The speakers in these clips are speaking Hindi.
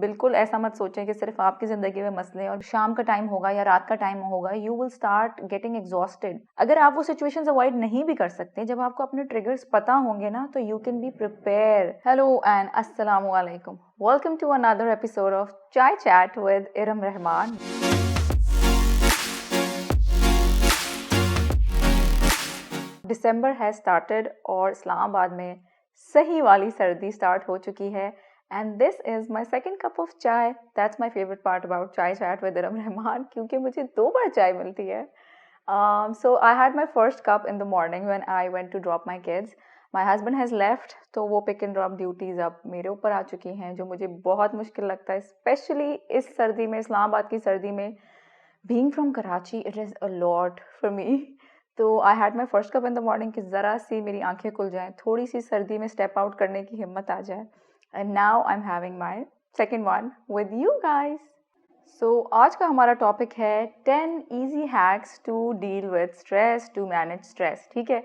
बिल्कुल ऐसा मत सोचें कि सिर्फ आपकी ज़िंदगी में मसले और शाम का टाइम होगा या रात का टाइम होगा, you will start getting exhausted. अगर आप वो सिचुएशंस अवॉइड नहीं भी कर सकते, जब आपको अपने ट्रिगर्स पता होंगे ना, तो you can be prepare. Hello and अस्सलामु अलैकुम, welcome to another episode of chai chat with Iram Rahman. December has started और इस्लामाबाद में सही वाली सर्दी स्टार्ट हो चुकी है। And this is my second cup of chai. That's my favourite part about chai chat with Iram Rahman, क्योंकि मुझे 2 बार चाय मिलती है। So I had my first cup in the morning when I went to drop my kids. My husband has left, तो वो पिक एंड ड्रॉप ड्यूटीज़ अब मेरे ऊपर आ चुकी हैं, जो मुझे बहुत मुश्किल लगता है, स्पेशली इस सर्दी में, इस्लामाबाद की सर्दी में। Being from Karachi, it is a lot for me. तो I had my first cup in the morning कि ज़रा सी मेरी आंखें खुल जाएं, थोड़ी सी सर्दी में स्टेप आउट करने की हिम्मत आ जाए। And now I am having my second one with you guys. So आज का हमारा टॉपिक है 10 easy hacks to deal with stress, to manage stress. ठीक है,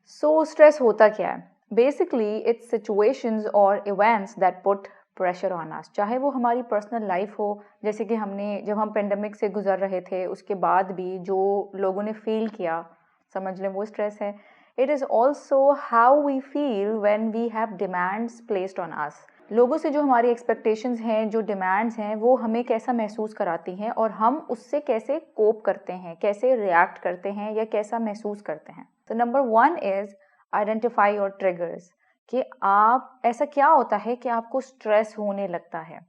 सो स्ट्रेस होता क्या है? बेसिकली इट्स सिचुएशंस और events that put pressure on us, चाहे वो हमारी पर्सनल लाइफ हो, जैसे कि जब हम पेंडेमिक से गुजर रहे थे उसके बाद भी जो लोगों ने फील किया, समझ लें वो स्ट्रेस है। It is also how we feel when we have demands placed on us. लोगों से जो हमारी एक्सपेक्टेशंस हैं, जो डिमांड्स हैं, वो हमें कैसा महसूस कराती हैं और हम उससे कैसे कोप करते हैं, कैसे रिएक्ट करते हैं या कैसा महसूस करते हैं। तो number 1 is identify your triggers, कि आप ऐसा क्या होता है कि आपको स्ट्रेस होने लगता है।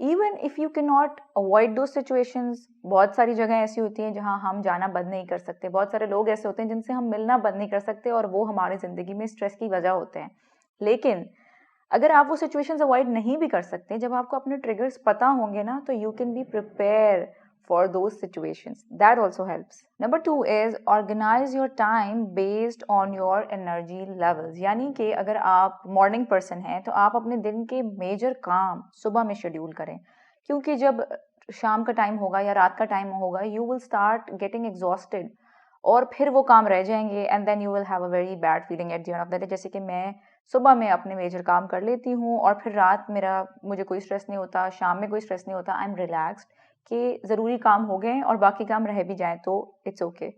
Even if you can not avoid दो सिचुएशंस, बहुत सारी जगह ऐसी होती हैं जहां हम जाना बंद नहीं कर सकते, बहुत सारे लोग ऐसे होते हैं जिनसे हम मिलना बंद नहीं कर सकते और वो हमारी ज़िंदगी में स्ट्रेस की वजह होते हैं। लेकिन अगर आप वो सिचुएशंस अवॉइड नहीं भी कर सकते, जब आपको अपने ट्रिगर्स पता होंगे ना, तो you can be prepare for those situations. That also helps. Number 2 is organize your time based on your energy levels. यानी कि अगर आप मॉर्निंग पर्सन हैं तो आप अपने दिन के मेजर काम सुबह में शेड्यूल करें, क्योंकि जब शाम का टाइम होगा या रात का टाइम होगा, you will start getting exhausted और फिर वो काम रह जाएंगे and then you will have a very bad feeling at the end of the day. जैसे कि मैं सुबह में अपने मेजर काम कर लेती हूँ और फिर रात मुझे कोई स्ट्रेस नहीं होता, शाम में कोई स्ट्रेस नहीं होता, आई एम रिलैक्सड कि ज़रूरी काम हो गए और बाकी काम रह भी जाएँ तो it's okay.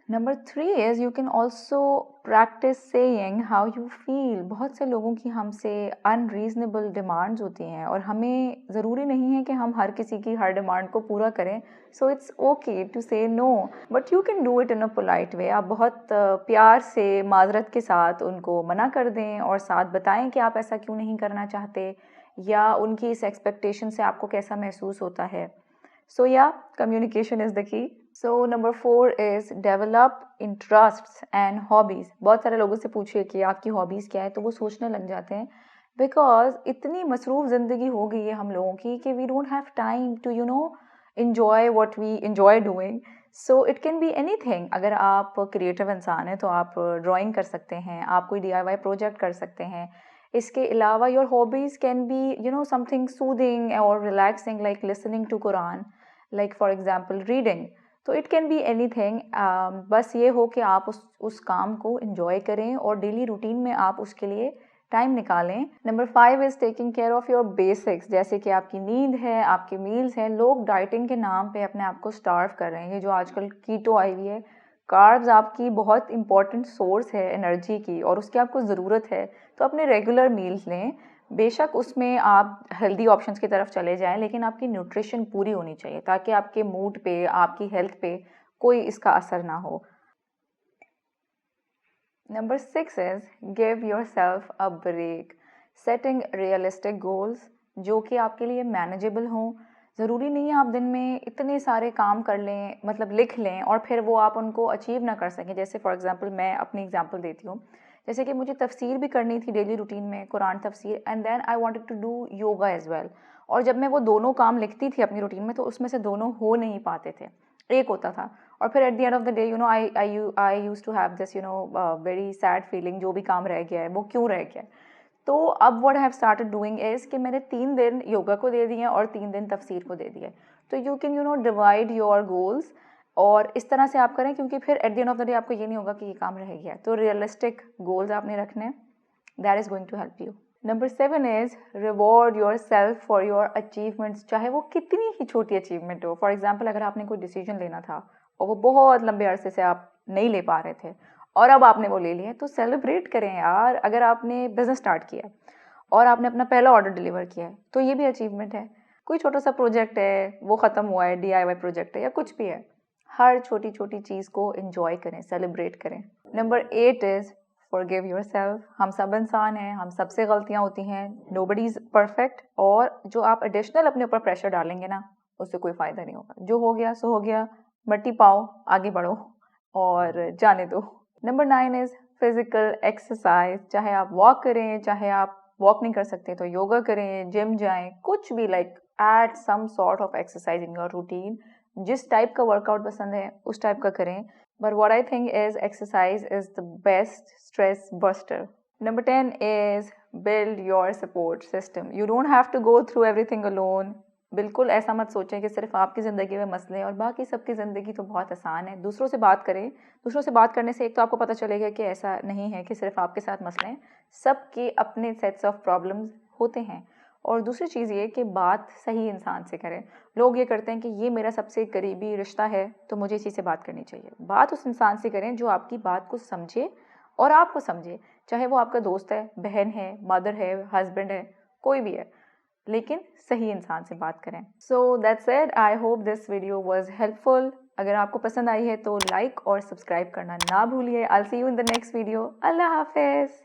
Number 3 is you can also practice saying how you feel. बहुत से लोगों की हमसे अनरीजनेबल डिमांड्स होती हैं और हमें ज़रूरी नहीं है कि हम हर किसी की हर डिमांड को पूरा करें। So it's okay to say no, but you can do it in a polite way. आप बहुत प्यार से, माजरत के साथ उनको मना कर दें और साथ बताएं कि आप ऐसा क्यों नहीं करना चाहते या उनकी इस एक्सपेक्टेशन से आपको कैसा महसूस होता है। So yeah, communication is the key. So number 4 is develop interests and hobbies. बहुत सारे लोगों से पूछिए कि आपकी हॉबीज़ क्या है, तो वो सोचने लग जाते हैं, बिकॉज इतनी मसरूफ़ ज़िंदगी हो गई है हम लोगों की कि we don't have time to enjoy what we enjoy doing. So it can be anything. अगर आप क्रिएटिव इंसान हैं तो आप ड्राइंग कर सकते हैं, आप कोई DIY प्रोजेक्ट कर सकते हैं। इसके अलावा your hobbies can be something soothing और relaxing, like listening to Quran, like for example reading. तो इट कैन बी एनीथिंग। बस ये हो कि आप उस काम को इंजॉय करें और डेली रूटीन में आप उसके लिए टाइम निकालें। Number 5 is taking care of your basics, जैसे कि आपकी नींद है, आपके मील्स हैं। लोग डाइटिंग के नाम पे अपने आप को स्टार्व कर रहे हैं। ये जो आजकल कीटो आई हुई है, कार्ब्स आपकी बहुत इंपॉर्टेंट सोर्स है एनर्जी की और उसकी आपको ज़रूरत है, तो अपने रेगुलर मील्स लें। बेशक उसमें आप हेल्दी ऑप्शंस की तरफ चले जाएं, लेकिन आपकी न्यूट्रिशन पूरी होनी चाहिए ताकि आपके मूड पे, आपकी हेल्थ पे कोई इसका असर ना हो। Number 6 is give yourself a break, setting realistic goals जो कि आपके लिए मैनेजेबल हों। ज़रूरी नहीं है आप दिन में इतने सारे काम कर लें, मतलब लिख लें और फिर वो आप उनको अचीव ना कर सकें। जैसे फॉर एग्जांपल मैं अपनी एग्जांपल देती हूँ, जैसे कि मुझे तफसीर भी करनी थी डेली रूटीन में, कुरान तफसीर, and then I wanted to do yoga as well. और जब मैं वो दोनों काम लिखती थी अपनी रूटीन में, तो उसमें से दोनों हो नहीं पाते थे, एक होता था। और फिर at the end of the day I use to have this very sad feeling, जो भी काम रह गया है वो क्यों रह गया है। तो अब what I have started doing is कि मैंने 3 दिन योगा को दे दिए और 3 दिन तफसीर को दे दिए। तो you can divide your goals और इस तरह से आप करें, क्योंकि फिर at the end of the day आपको ये नहीं होगा कि ये काम रह गया। तो रियलिस्टिक गोल्स आपने रखने, that is going to help you. Number 7 is reward yourself for your achievements, चाहे वो कितनी ही छोटी अचीवमेंट हो. फॉर एग्जाम्पल, अगर आपने कोई डिसीजन लेना था और वो बहुत लंबे अरसे से आप नहीं ले पा रहे थे और अब आपने वो ले लिया, तो सेलिब्रेट करें यार. अगर आपने बिजनेस स्टार्ट किया और आपने अपना पहला ऑर्डर डिलीवर किया है तो ये भी अचीवमेंट है. कोई छोटा सा प्रोजेक्ट है वो ख़त्म हुआ है, DIY प्रोजेक्ट है या कुछ भी है, हर छोटी छोटी चीज़ को एंजॉय करें, सेलिब्रेट करें. Number 8 is forgive yourself. हम सब इंसान हैं, हम सबसे गलतियां होती हैं, नोबडी इज़ परफेक्ट. और जो आप एडिशनल अपने ऊपर प्रेशर डालेंगे ना, उससे कोई फ़ायदा नहीं होगा. जो हो गया सो हो गया, मट्टी पाओ, आगे बढ़ो और जाने दो. Number 9 is physical exercise. चाहे आप वॉक करें, चाहे आप वॉक नहीं कर सकते तो योगा करें, जिम जाएं, कुछ भी. Like add some sort of exercise in your routine. जिस टाइप का वर्कआउट पसंद है उस टाइप का करें. But what I think is exercise is the best stress buster. Number 10 is build your support system. You don't have to go through everything alone. बिल्कुल ऐसा मत सोचें कि सिर्फ आपकी ज़िंदगी में मसले हैं और बाकी सबकी ज़िंदगी तो बहुत आसान है. दूसरों से बात करें. दूसरों से बात करने से एक तो आपको पता चलेगा कि ऐसा नहीं है कि सिर्फ आपके साथ मसले हैं, सबके अपने सेट्स ऑफ प्रॉब्लम्स होते हैं. और दूसरी चीज़ ये कि बात सही इंसान से करें. लोग ये करते हैं कि ये मेरा सबसे करीबी रिश्ता है तो मुझे इसी से बात करनी चाहिए. बात उस इंसान से करें जो आपकी बात को समझे और आपको समझे, चाहे वो आपका दोस्त है, बहन है, मदर है, हस्बैंड है, कोई भी है, लेकिन सही इंसान से बात करें. So that's it. I hope this video was helpful. अगर आपको पसंद आई है तो लाइक और सब्सक्राइब करना ना भूलिए. I will see you in the next video. अल्लाह हाफिज़.